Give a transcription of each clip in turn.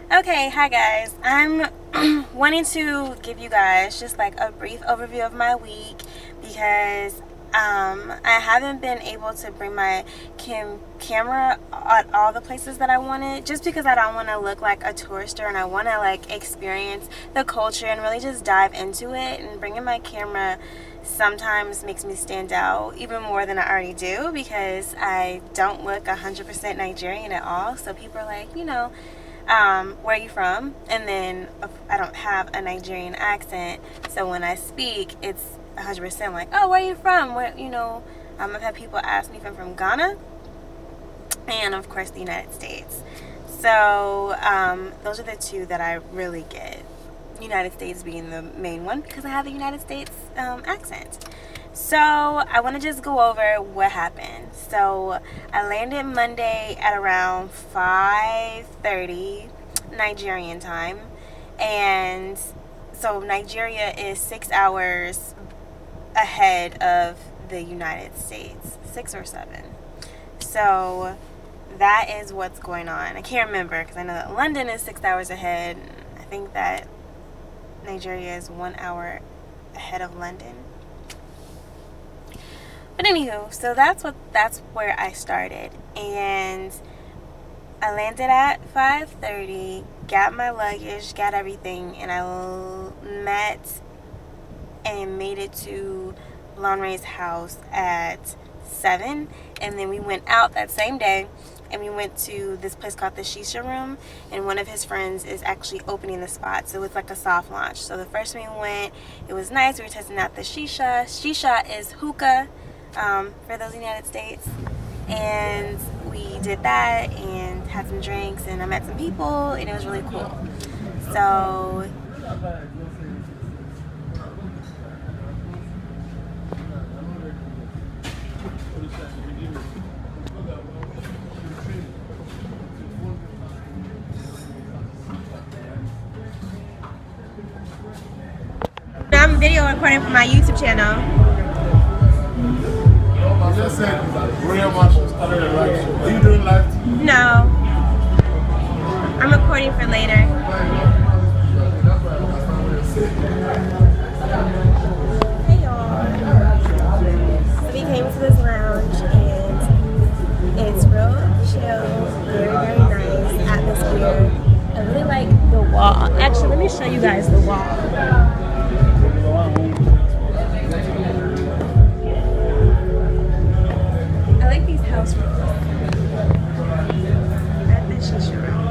Okay, hi guys. I'm wanting to give you guys just like a brief overview of my week because I haven't been able to bring my camera at all the places that I wanted, just because I don't want to look like a tourister and I want to like experience the culture and really just dive into it. And bringing my camera sometimes makes me stand out even more than I already do because I don't look 100% Nigerian at all. So people are like, where are you from? And then I don't have a Nigerian accent, so when I speak, it's 100% like, oh, where are you from? I've had people ask me if I'm from Ghana, and of course the United States. So those are the two that I really get. United States being the main one because I have a United States accent. So I want to just go over what happened. So I landed Monday at around 5:30 Nigerian time, and so Nigeria is 6 hours ahead of the United States, 6 or 7. So that is what's going on. I can't remember because I know that London is 6 hours ahead. I think that Nigeria is 1 hour ahead of London. But anywho, so that's where I started, and I landed at 5:30, got my luggage, got everything, and I met and made it to Lonray's house at 7, and then we went out that same day, and we went to this place called the Shisha Room, and one of his friends is actually opening the spot, so it's like a soft launch. So the first time we went, it was nice. We were testing out the shisha. Shisha is hookah, for those United States, and we did that and had some drinks, and I met some people, and it was really cool. So I'm video recording for my YouTube channel. You just said Royal March started a live show. Are you doing live? No, I'm recording for later. Hey y'all. So we came to this lounge and it's real chill, very, very nice atmosphere. I really like the wall. Actually, let me show you guys the wall. I like these house rooms at the Shisha Room.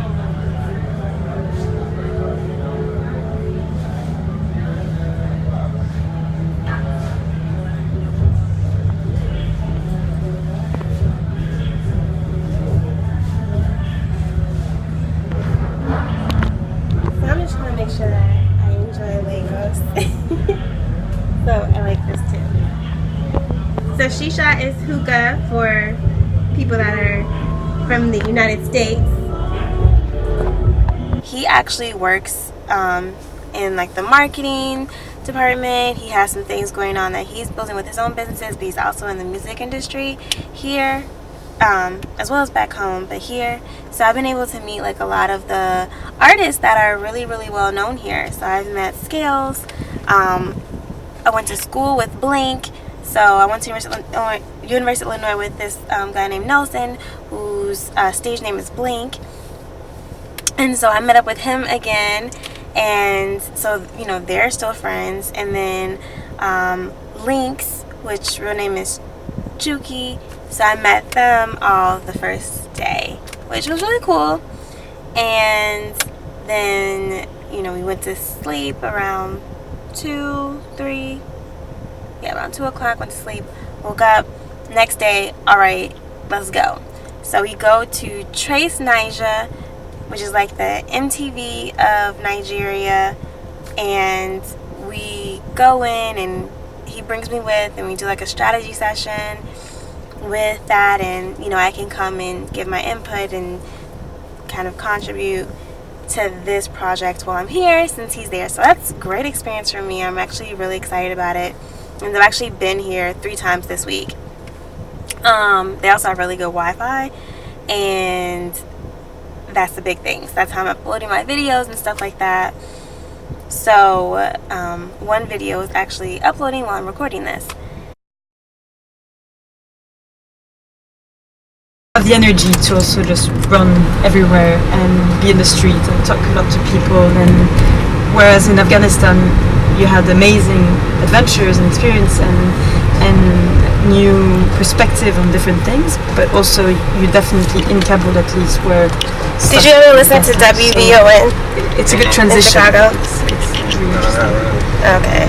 So I'm just trying to make sure that I enjoy Lagos. So I like this too. So shisha is hookah for people that are from the United States. He actually works in like the marketing department. He has some things going on that he's building with his own businesses, but he's also in the music industry here, as well as back home, but here. So I've been able to meet like a lot of the artists that are really, really well known here. So I've met Scales. I went to school with Blink. So I went to University of Illinois with this guy named Nelson, whose stage name is Blink. And so I met up with him again, and so they're still friends. And then Lynx, which real name is Juki, so I met them all the first day, which was really cool. And then we went to sleep around 2 o'clock, went to sleep, woke up, next day, all right, let's go. So we go to Trace Niger, which is like the MTV of Nigeria, and we go in and he brings me with, and we do like a strategy session with that, and I can come and give my input and kind of contribute to this project while I'm here since he's there. So that's a great experience for me. I'm actually really excited about it. And I've actually been here 3 times this week. They also have really good Wi-Fi, and that's the big things. That's how I'm uploading my videos and stuff like that. So one video is actually uploading while I'm recording this. Have the energy to also just run everywhere and be in the street and talk a lot to people. And whereas in Afghanistan you had amazing adventures and experience and new perspective on different things, but also you definitely in Kabul at least where. Did you ever listen to WVON? It's a good transition. In Chicago? It's really interesting. Okay.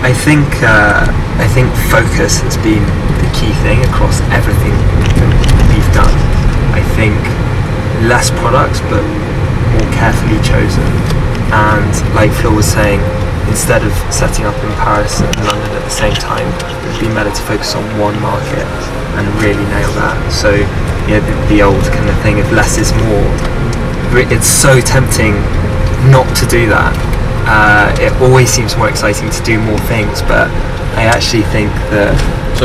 I think focus has been the key thing across everything that we've done. I think less products, but more carefully chosen. And like Phil was saying, instead of setting up in Paris and London at the same time, it would be better to focus on one market and really nail that. So the old kind of thing of less is more. It's so tempting not to do that. It always seems more exciting to do more things, but I actually think that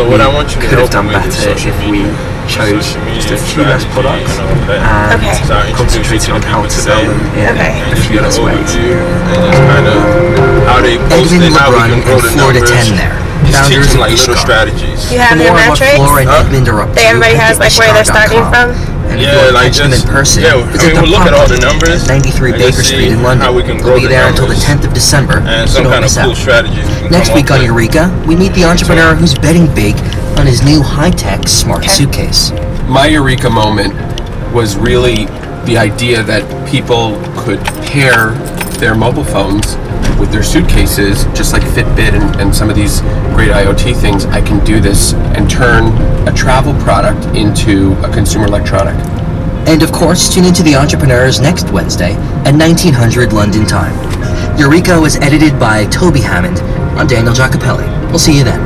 what I want you to could have done help with better is if we chose just a few less products and concentrated on how to sell them in a few less ways. Edwin LeBrun and Florida 10 there. Founders of like little Ishkar. strategies. You have For your more what metrics? Flora and Edmund are up to, Everybody has head like to where they're starting ishkar.com. from? And if Yeah, you want to like catch them in just- person, yeah, visit the we'll look at all the pop-up numbers 93 and Baker just Street see in London. how we can We'll grow be the there until the numbers 10th of December, and so some don't kind of miss cool out. strategies. we can Next come week up on with. Eureka, we meet the entrepreneur who's betting big on his new high-tech smart suitcase. My Eureka moment was really the idea that people could pair their mobile phones with their suitcases, just like Fitbit and some of these great IoT things. I can do this and turn a travel product into a consumer electronic. And of course, tune into The Entrepreneurs next Wednesday at 1900 London time. Eureka was edited by Toby Hammond. I'm Daniel Giacopelli. We'll see you then.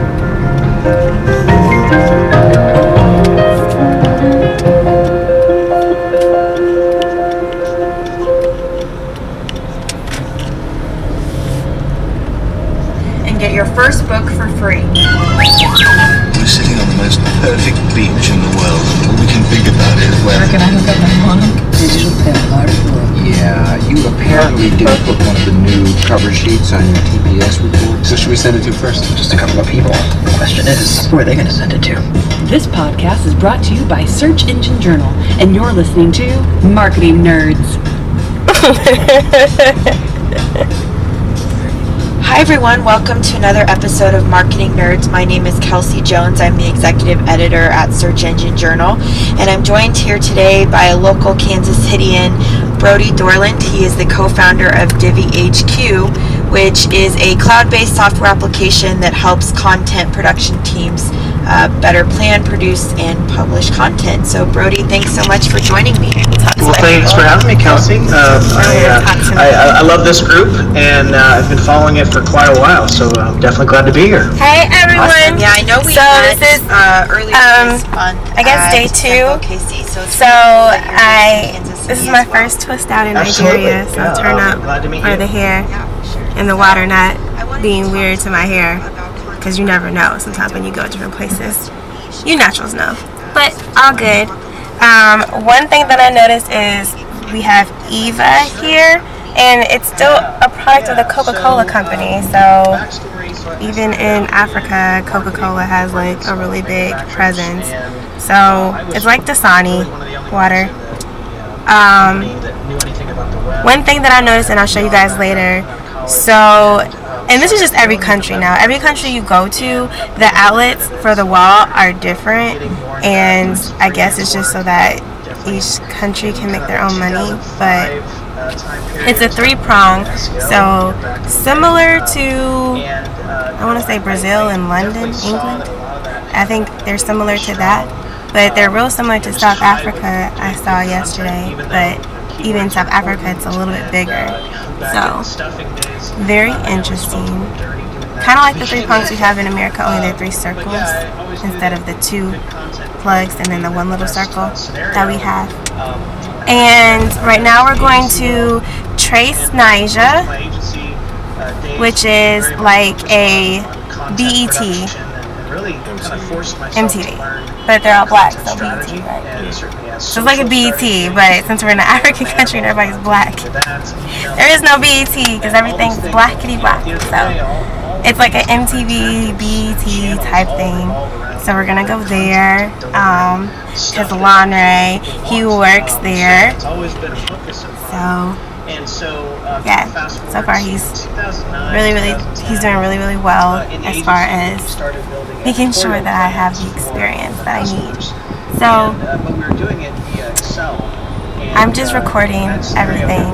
And get your first book for free. We're sitting on the most perfect beach in the world, and all we can think about is whether... Can I hook up my phone? Digital pen article. Yeah, you apparently didn't put one of the new cover sheets on your TPS report. So should we send it to first? Just a couple of people. The question is, who are they going to send it to? This podcast is brought to you by Search Engine Journal, and you're listening to Marketing Nerds. Hi everyone, welcome to another episode of Marketing Nerds. My name is Kelsey Jones. I'm the executive editor at Search Engine Journal, and I'm joined here today by a local Kansas Cityan, Brody Dorland. He is the co-founder of Divi HQ, which is a cloud-based software application that helps content production teams better plan, produce, and publish content. So Brody, thanks so much for joining me. Well, thanks for having me, Kelsey. I love this group, and I've been following it for quite a while, so I'm definitely glad to be here. Hey everyone! Awesome. Yeah, I know we met this is earlier this month. I guess day 2. KC, so This is my first twist out in Nigeria, so Yeah, turn up glad to meet for you. the hair and the water not being weird to my hair, because you never know. Sometimes when you go to different places, you naturals know, but all good. One thing that I noticed is we have Eva here, and it's still a product of the Coca-Cola company. So even in Africa, Coca-Cola has like a really big presence. So it's like Dasani water. One thing that I noticed, and I'll show you guys later. So, and this is just every country now. Every country you go to, the outlets for the wall are different, and I guess it's just so that each country can make their own money. But it's a 3-prong, so similar to, I want to say Brazil and London, England. I think they're similar to that, but they're real similar to South Africa. I saw yesterday, but even South Africa, it's a little bit bigger. So very interesting. Kind of like the 3 prongs we have in America, only they're 3 circles instead of the 2 plugs and then the 1 little circle that we have. And right now we're going to Trace Niger, which is like a BET. really kind of forced myself MTV. to learn But they're all black, so strategy BET, right? and certainly as So it's like a BET, but since we're in an African country and everybody's black, there is no BET because everything's blackity black. So it's like an MTV, BET type thing. So we're gonna go there. Because Lonray, he works there. So yeah, so far he's doing really well as far as making sure that I have the experience that I need. So I'm just recording everything.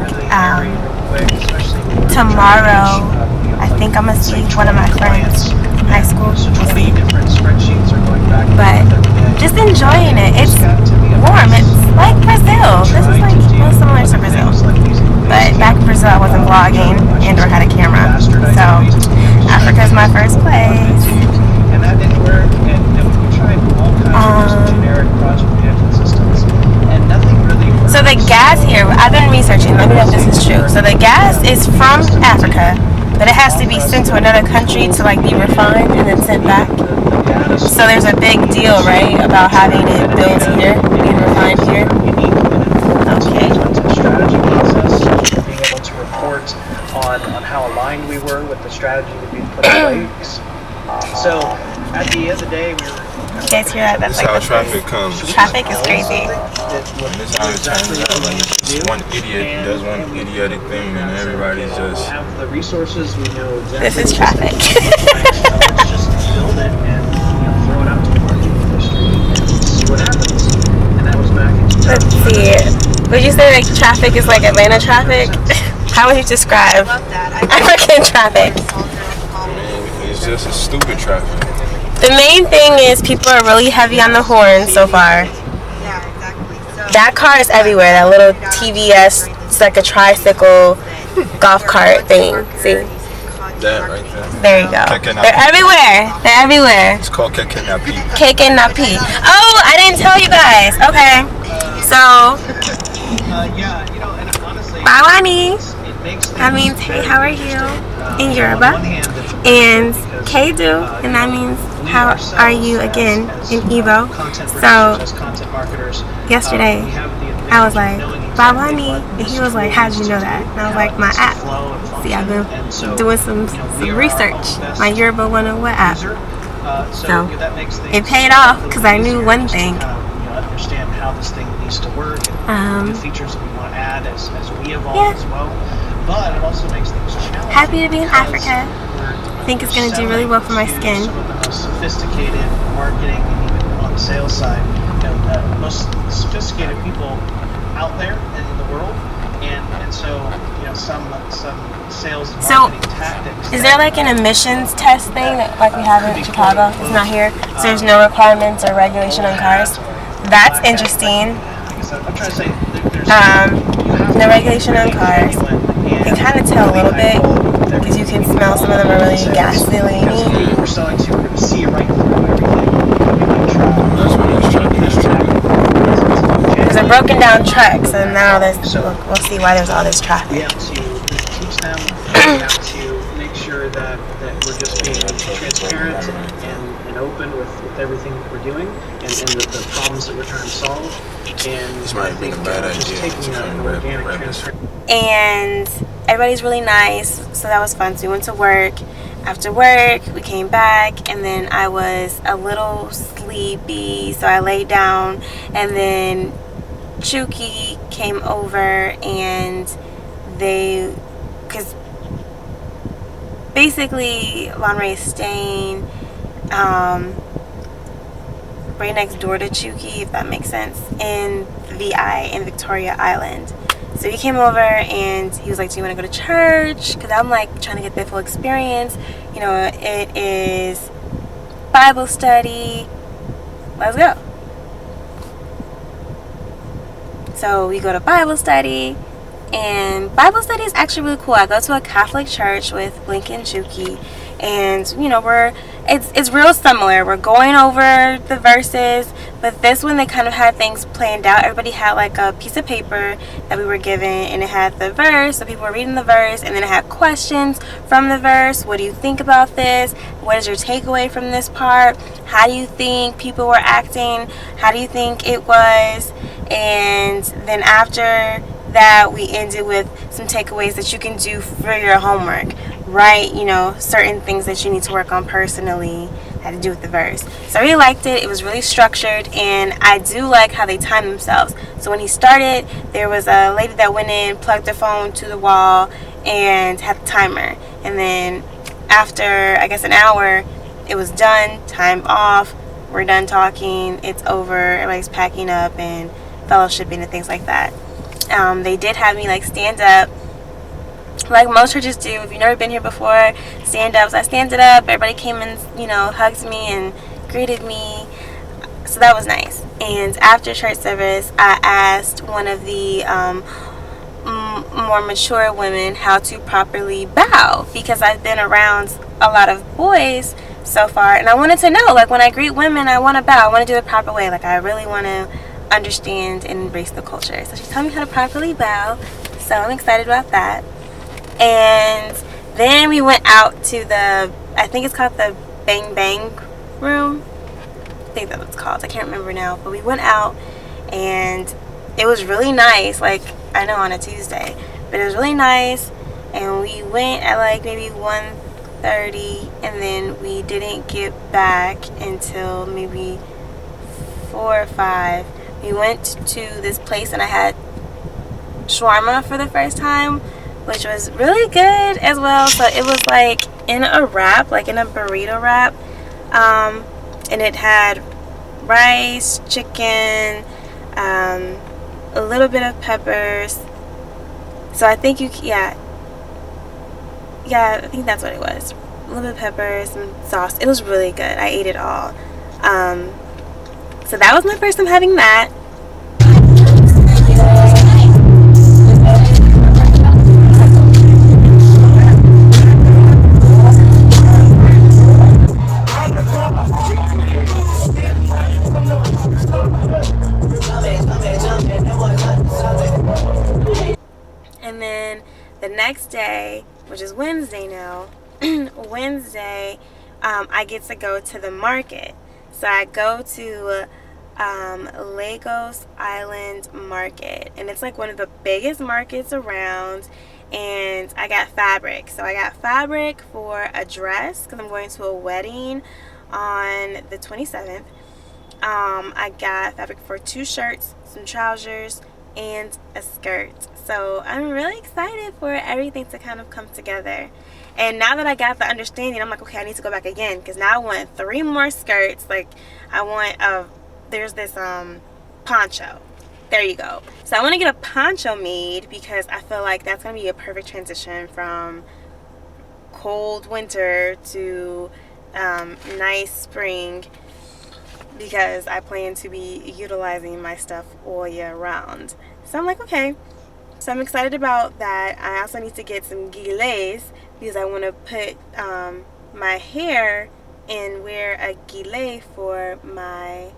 Tomorrow, I think I'm gonna see one of my friends from high school. We'll see. But just enjoying it. It's warm. It's like Brazil. This is like most similar to Brazil. But back in Brazil, I wasn't vlogging and or had a camera. So Africa's my first place. And that didn't work. And we tried all kinds of generic project management systems, and nothing really worked. So the gas here, I've been researching. Let me know if this is true. So the gas is from Africa, but it has to be sent to another country to like be refined and then sent back. So there's a big deal, right, about having it built here, being refined here. Okay. Strategy process, being able to report on how aligned we were with the strategy that we put in place. So at the end of the day, we were. You guys hear that? That's like how traffic comes. Traffic is crazy. This how it turns out. One idiot does one idiotic thing, and everybody's just. Have the resources. We know exactly. This is traffic. Let's just build it and throw it out to the market industry and see what happens. And that was back in 2000. Let's see. Would you say like traffic is like Atlanta traffic? How would you describe African traffic? It's just a stupid traffic. The main thing is people are really heavy on the horn so far. That car is everywhere. That little TVS, it's like a tricycle golf cart thing. See? That right there. There you go. They're everywhere. They're everywhere. It's called Keke Napi. Keke Napi. Oh, I didn't tell you guys. Okay. So, Bawani. That means, hey, how are you? In Yoruba. And Kedu, and that means, how are you again in Igbo. So, yesterday, I was like, Bawani. And he was like, how'd you know that? And I was like, my app. See, I've been doing some research. My Yoruba 101 app. So, it paid off because I knew one thing. Understand how this thing needs to work and new features that we want to add as we evolve as well. But it also makes things challenging. Happy to be in Africa. I think it's going to do really well for my skin. Some of the most sophisticated marketing and even on the sales side, the most sophisticated people out there in the world. And so, some sales and marketing tactics. Is there like an emissions test thing like we have in Chicago? It's not here. So there's no requirements or regulation on cars. That's interesting. No regulation on cars. You can kind of tell a little bit because you can smell some of them are really gasoline-y. We're selling to, we're going to see it right through everything. There's a broken down truck, so now we'll see why there's all this traffic. We have to teach them. We have to make sure that we're just being transparent and open with everything that we're doing and the problems that we're trying to solve. And this might have been a bad idea. And everybody's really nice, so that was fun. So we went to work. After work, we came back, and then I was a little sleepy, so I laid down. And then Chuki came over, and because basically Lonray is staying right next door to Chuki, if that makes sense, in VI, in Victoria Island. So he came over and he was like, do you want to go to church? Because I'm like trying to get the full experience. It is Bible study. Let's go. So we go to Bible study. And Bible study is actually really cool. I go to a Catholic church with Blink and Chuki. And, it's real similar. We're going over the verses, but this one they kind of had things planned out. Everybody had like a piece of paper that we were given, and it had the verse, so people were reading the verse, and then it had questions from the verse. What do you think about this? What is your takeaway from this part? How do you think people were acting? How do you think it was? And then after that, we ended with some takeaways that you can do for your homework. Write, certain things that you need to work on personally, had to do with the verse. So I really liked it. It was really structured, and I do like how they time themselves. So when he started, there was a lady that went in, plugged her phone to the wall, and had the timer. And then after, I guess, an hour, it was done, time off, we're done talking, it's over, everybody's packing up and fellowshipping and things like that. They did have me like stand up, like most churches do. If you've never been here before, stand up. So I standed up, everybody came and hugged me and greeted me, so that was nice. And after church service, I asked one of the more mature women how to properly bow, because I've been around a lot of boys so far, and I wanted to know, like, when I greet women, I want to bow, I want to do it the proper way, like I really want to understand and embrace the culture. So she told me how to properly bow, so I'm excited about that. And then we went out to the, I think it's called the Bang Bang room, I think that's what it's called, I can't remember now, but we went out and it was really nice. Like, I know on a Tuesday, but it was really nice, and we went at like maybe 1:30, and then we didn't get back until maybe 4 or 5. We went to this place and I had shawarma for the first time, which was really good as well. So it was like in a wrap, like in a burrito wrap, and it had rice, chicken, a little bit of peppers. So I think I think that's what it was. A little bit of peppers and sauce. It was really good. I ate it all. So that was my first time having that. And then the next day, which is Wednesday now, Wednesday, I get to go to the market. So I go to Lagos Island Market, and it's like one of the biggest markets around. And I got fabric. So I got fabric for a dress because I'm going to a wedding on the 27th. I got fabric for 2 shirts, some trousers, and a skirt. So I'm really excited for everything to kind of come together. And now that I got the understanding, I'm like, okay, I need to go back again, because now I want 3 more skirts. Like, I want there's this poncho. There you go. So I want to get a poncho made, because I feel like that's going to be a perfect transition from cold winter to nice spring, because I plan to be utilizing my stuff all year round. So I'm like, okay. So I'm excited about that. I also need to get some guilets, because I want to put my hair and wear a gilet for my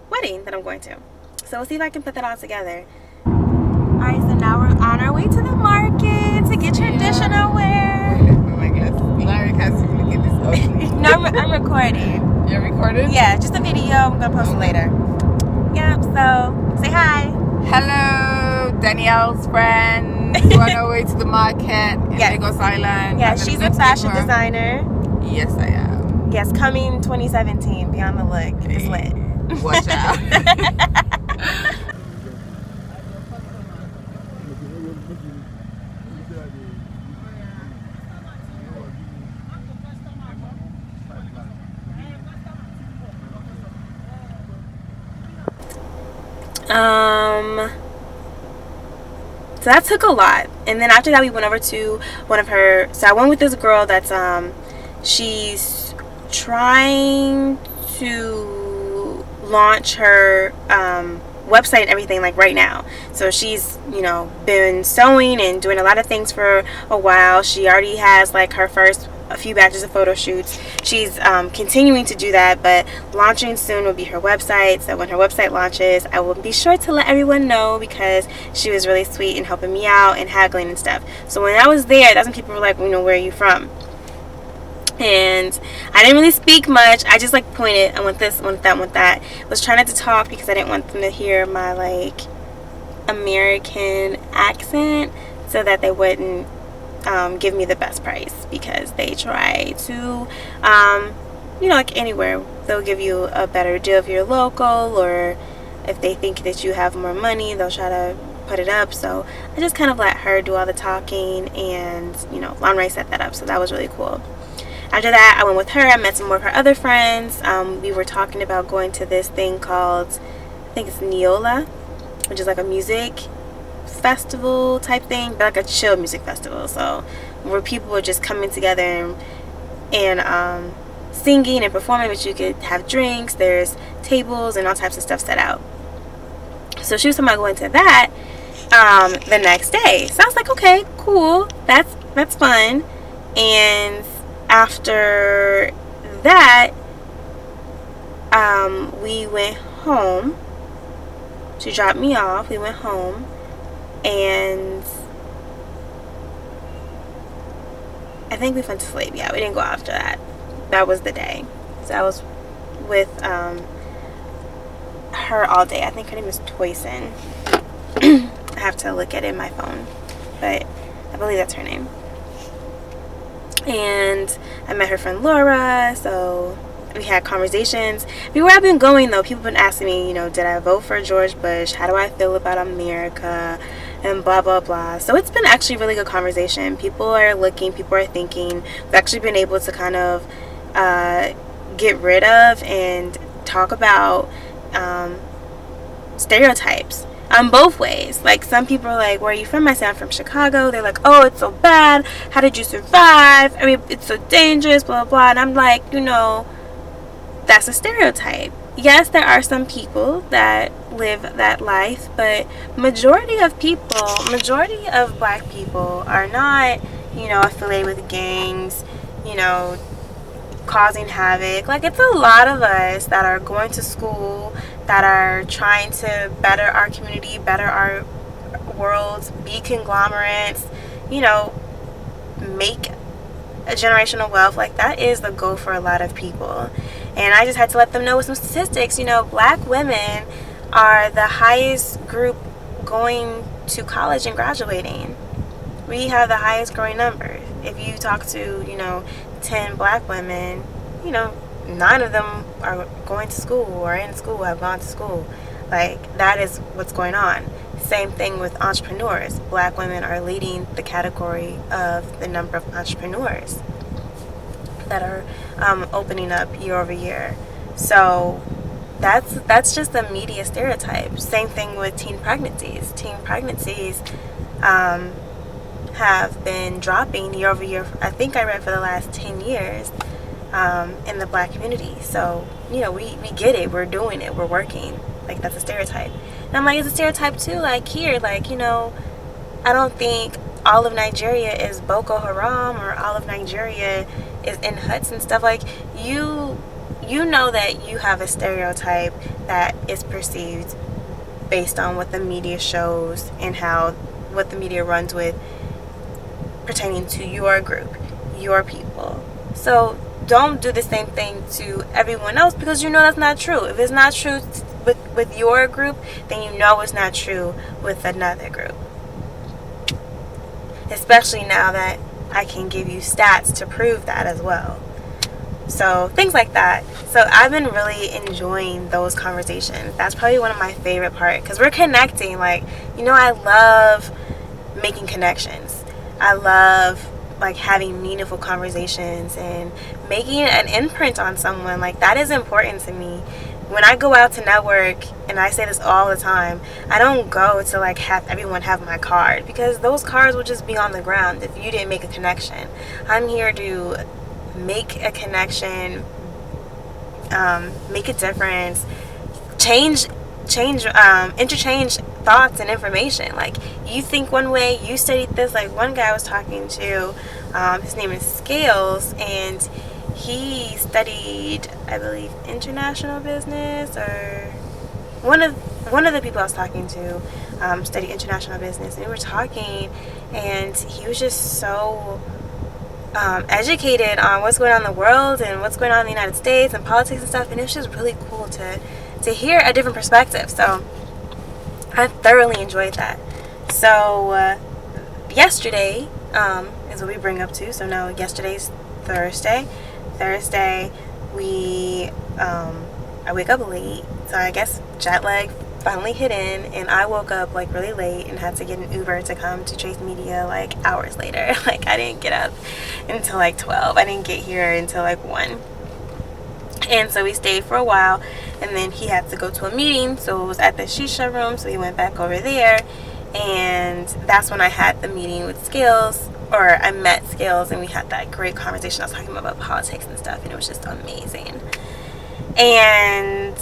wedding that I'm going to. So we'll see if I can put that all together. Alright, so now we're on our way to the market to get traditional wear. Oh my God. Larry has to look at this ugly. No, I'm recording. You're recording? Yeah, just a video. I'm going to post it later. Yep, so say hi. Hello, Danielle's friend. We're on our way to the market in Lagos Island. Yeah, she's a fashion designer. Yes, I am. Yes, coming 2017. Be on the look. It's lit. Watch out. So that took a lot. And then after that, we went over to one of her, so I went with this girl that's she's trying to launch her website and everything, like, right now. So she's, you know, been sewing and doing a lot of things for a while. She already has like her first a few batches of photo shoots. She's continuing to do that, but launching soon will be her website. So when her website launches, I will be sure to let everyone know, because she was really sweet in helping me out and haggling and stuff. So when I was there, that's when people were like, where are you from? And I didn't really speak much. I just like pointed, I want this, want that, want that. Was trying not to talk because I didn't want them to hear my like American accent, so that they wouldn't give me the best price, because they try to like anywhere, they'll give you a better deal if you're local, or if they think that you have more money, they'll try to put it up. So I just kind of let her do all the talking, and Lonray set that up, so that was really cool. After that, I went with her. I met some more of her other friends. We were talking about going to this thing called, I think it's Neola, which is like a music festival type thing, but like a chill music festival. So where people are just coming together and singing and performing, but you could have drinks. There's tables and all types of stuff set out. So she was talking about going to that the next day. So I was like, okay, cool. That's fun. And after that, we went home. She dropped me off. We went home, and I think we went to sleep. Yeah, we didn't go after that. That was the day. So I was with her all day. I think her name is Toyson. I have to look at it in my phone, but I believe that's her name. And I met her friend Laura, so we had conversations. Everywhere I've been going, though, people have been asking me, did I vote for George Bush? How do I feel about America? And blah, blah, blah. So it's been actually really good conversation. People are looking, people are thinking. We've actually been able to kind of get rid of and talk about stereotypes. Both ways. Like, some people are like, where are you from? I say I'm from Chicago. They're like, oh, it's so bad. How did you survive? I mean, it's so dangerous, blah, blah, blah. And I'm like, that's a stereotype. Yes, there are some people that live that life, but majority of black people are not, affiliated with gangs, causing havoc. Like, it's a lot of us that are going to school, that are trying to better our community, better our worlds, be conglomerates, make a generational wealth. Like, that is the goal for a lot of people. And I just had to let them know with some statistics. Black women are the highest group going to college and graduating. We have the highest growing number. If you talk to 10 black women, 9 of them are going to school or in school, have gone to school. Like, that is what's going on. Same thing with entrepreneurs. Black women are leading the category of the number of entrepreneurs that are opening up year over year. So that's just a media stereotype. Same thing with teen pregnancies. Teen pregnancies have been dropping year over year. I think I read for the last 10 years. In the black community. So, we get it. We're doing it. We're working. Like, that's a stereotype. And I'm like, it's a stereotype too. Like, here, like, I don't think all of Nigeria is Boko Haram, or all of Nigeria is in huts and stuff. Like, you know that you have a stereotype that is perceived based on what the media shows and what the media runs with pertaining to your group, your people. So don't do the same thing to everyone else, because that's not true. If it's not true with your group, then it's not true with another group. Especially now that I can give you stats to prove that as well. So things like that. So I've been really enjoying those conversations. That's probably one of my favorite parts, because we're connecting. Like, I love making connections. I love having meaningful conversations and making an imprint on someone. Like, that is important to me. When I go out to network, and I say this all the time, I don't go to have everyone have my card, because those cards will just be on the ground if you didn't make a connection. I'm here to make a connection, make a difference, interchange thoughts and information. Like, you think one way, you studied this. Like, one guy I was talking to His name is Scales, and he studied, I believe, international business, or one of the people I was talking to studied international business, and we were talking, and he was just so educated on what's going on in the world and what's going on in the United States and politics and stuff, and it was just really cool to hear a different perspective. So I thoroughly enjoyed that. So yesterday is what we bring up to. So now yesterday's Thursday. We I wake up late, so I guess jet lag finally hit in, and I woke up like really late and had to get an Uber to come to Trace Media like hours later. Like I didn't get up until like 12. I didn't get here until like 1. And so we stayed for a while, and then he had to go to a meeting, so it was at the shisha room, so we went back over there, and that's when I had the meeting with Scales, or I met Scales, and we had that great conversation. I was talking about politics and stuff, and it was just amazing. And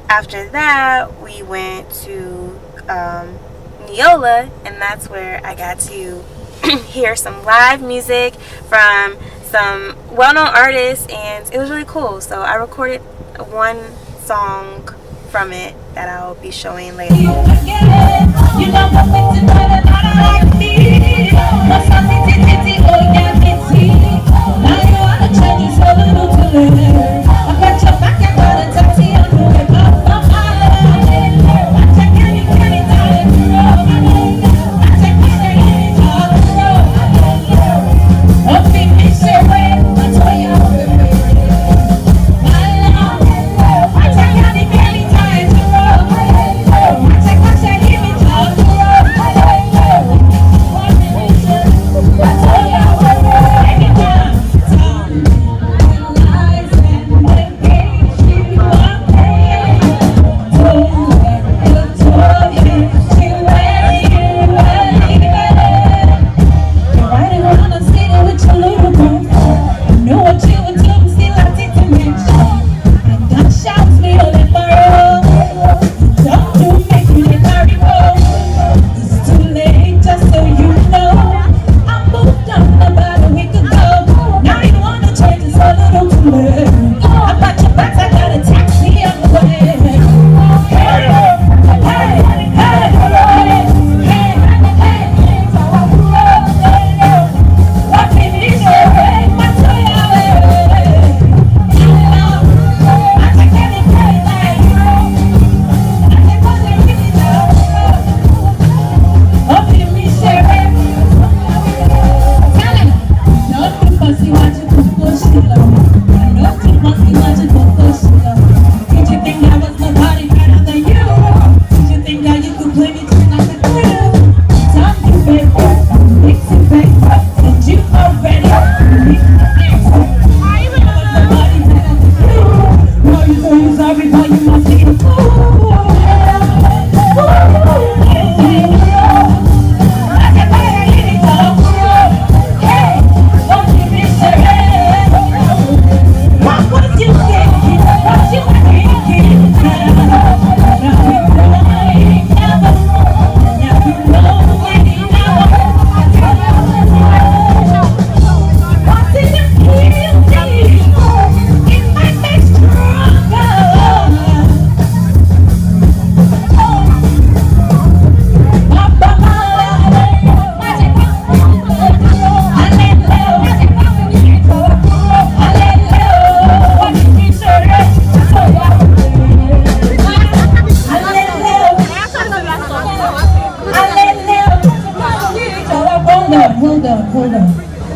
after that, we went to Neola, and that's where I got to hear some live music from some well-known artists, and it was really cool. So I recorded one song from it that I'll be showing later.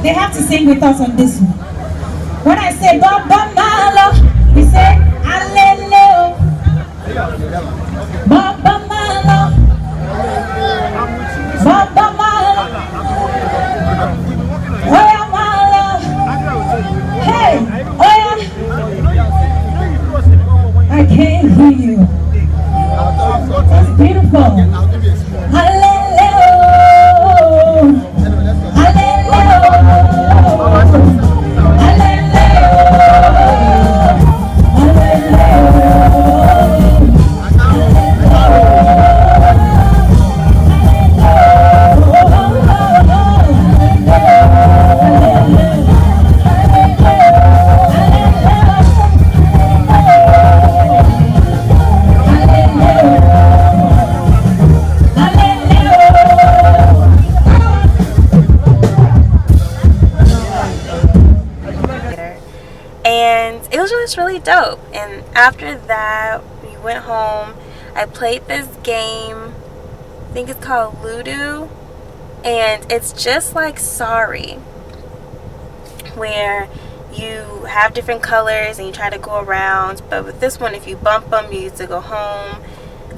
They have to sing with us on this one. When I say Baba Malo, we say Hallelujah. Baba Malo, Baba Malo, Oya Malo, hey, Oya. I can't hear you. It's beautiful. Hallelujah. dope. And after that, we went home. I played this game, I think it's called Ludo, and it's just like Sorry, where you have different colors and you try to go around. But with this one, if you bump them, you get to go home.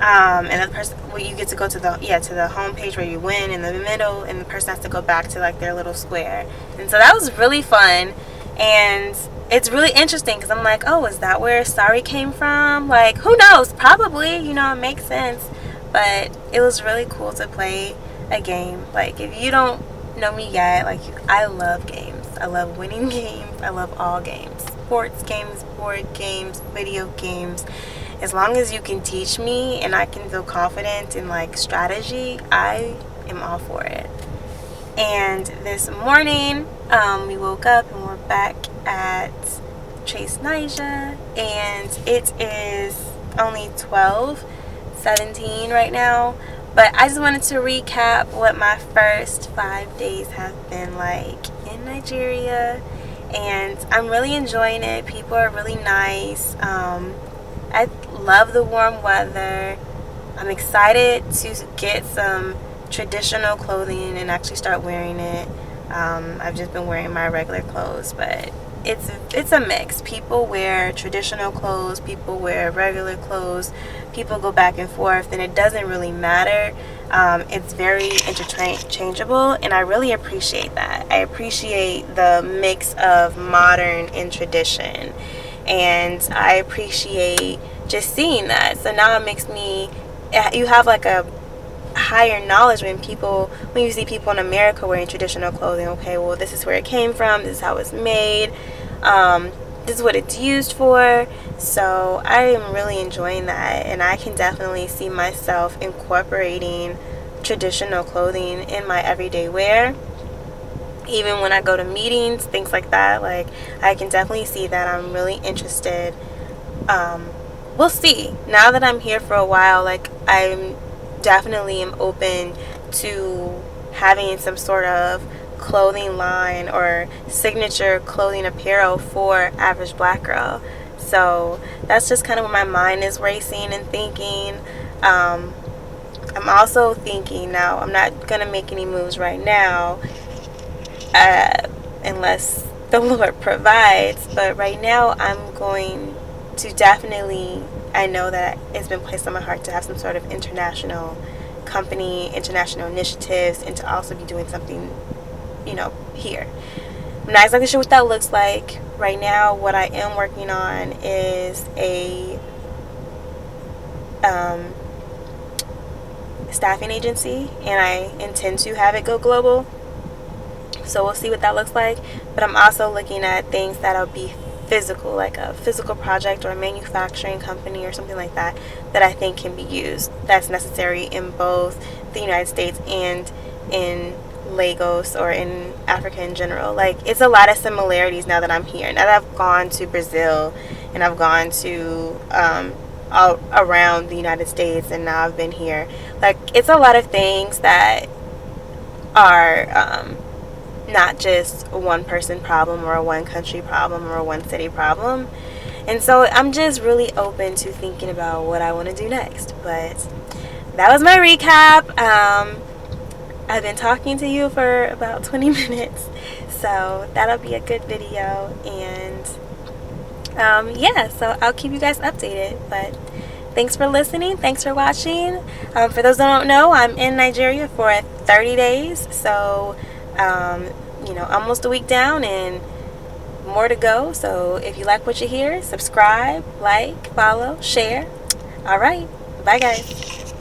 And the person, well, you get to go to the home page where you win in the middle, and the person has to go back to like their little square. And so that was really fun, and it's really interesting because I'm like, oh, is that where Sorry came from? Like, who knows? Probably, you know, it makes sense. But it was really cool to play a game. Like, if you don't know me yet, like, I love games. I love winning games. I love all games. Sports games, board games, video games. As long as you can teach me and I can feel confident in like strategy, I am all for it. And this morning, we woke up and we're back at Chase Nija, and it is only 12:17 right now. But I just wanted to recap what my first 5 days have been like in Nigeria, and I'm really enjoying it. People are really nice. I love the warm weather. I'm excited to get some traditional clothing and actually start wearing it. I've just been wearing my regular clothes, but it's a mix. People wear traditional clothes, people wear regular clothes, people go back and forth, and it doesn't really matter. It's very interchangeable, and I really appreciate that. I appreciate the mix of modern and tradition, and I appreciate just seeing that. So now it makes me, you have like a higher knowledge when you see people in America wearing traditional clothing. Okay, well, this is where it came from, this is how it's made, this is what it's used for. So I am really enjoying that, and I can definitely see myself incorporating traditional clothing in my everyday wear, even when I go to meetings, things like that. Like, I can definitely see that. I'm really interested. We'll see. Now that I'm here for a while, like, I'm definitely am open to having some sort of clothing line or signature clothing apparel for Average Black Girl. So that's just kind of what my mind is racing and thinking. I'm also thinking, now I'm not gonna make any moves right now unless the Lord provides, but right now I'm going to definitely, I know that it's been placed on my heart to have some sort of international company, international initiatives, and to also be doing something, you know, here. I'm not exactly sure what that looks like. Right now, what I am working on is a staffing agency, and I intend to have it go global. So we'll see what that looks like. But I'm also looking at things that'll be physical, like a physical project or a manufacturing company or something like that, that I think can be used, that's necessary in both the United States and in Lagos or in Africa in general. Like, it's a lot of similarities now that I'm here. Now that I've gone to Brazil and I've gone to all around the United States, and now I've been here, like, it's a lot of things that are not just a one person problem or a one country problem or a one city problem. And so I'm just really open to thinking about what I want to do next. But that was my recap. I've been talking to you for about 20 minutes, so that'll be a good video. And yeah, so I'll keep you guys updated. But thanks for listening, thanks for watching. For those that don't know, I'm in Nigeria for 30 days, so you know, almost a week down and more to go. So if you like what you hear, subscribe, like, follow, share. All right, bye guys.